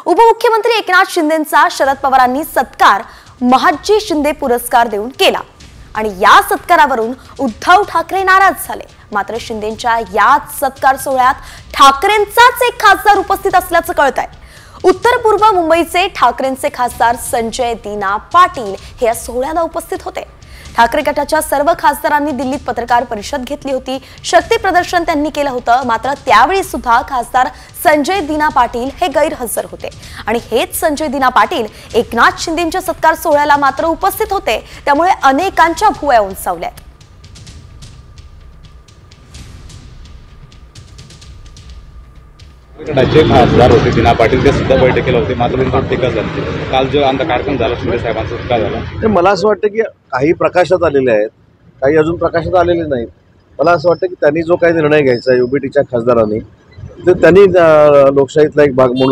उपमुख्यमंत्री एकनाथ शिंदेंचा शरद पवारांनी सत्कार महादजी शिंदे पुरस्कार देऊन केला आणि या सत्कारावरून उद्धव ठाकरे नाराज झाले। मात्र शिंदेंच्या याच सत्कार सोहळ्यात ठाकरेंचाच एक खासदार उपस्थित असल्याचं कळतंय। उत्तर पूर्व मुंबईचे ठाकरेंचे खासदार संजय दीना पाटील हे या सोहळ्याला उपस्थित होते। ठाकरे गटाच्या सर्व खासदारांनी दिल्लीत पत्रकार परिषद घेतली होती, शक्ती प्रदर्शन त्यांनी केलं होतं। मात्र त्यावेळी सुद्धा खासदार संजय दीना पाटील हे गैरहजर होते आणि हेच संजय दीना पाटील एकनाथ शिंदेंच्या सत्कार सोहळ्याला मात्र उपस्थित होते, त्यामुळे अनेकांच्या भुवया उंचावल्या। राज्य खासदार होते दीना पाटील, ते सुद्धा बैठकीला होते, मात्र त्यांच्यावर टीका झाली। काल जो आमचा कार्यक्रम झाला शिंदे साहेबांचा का झाला, मला असं वाटतं की काही प्रकाशात आलेले आहेत, काही अजून प्रकाशात आलेले नाहीत। मला असं वाटतं की त्यांनी जो काही निर्णय घ्यायचा UBTच्या खासदारांनी, ते त्यांनी लोकशाहीतला एक भाग म्हणून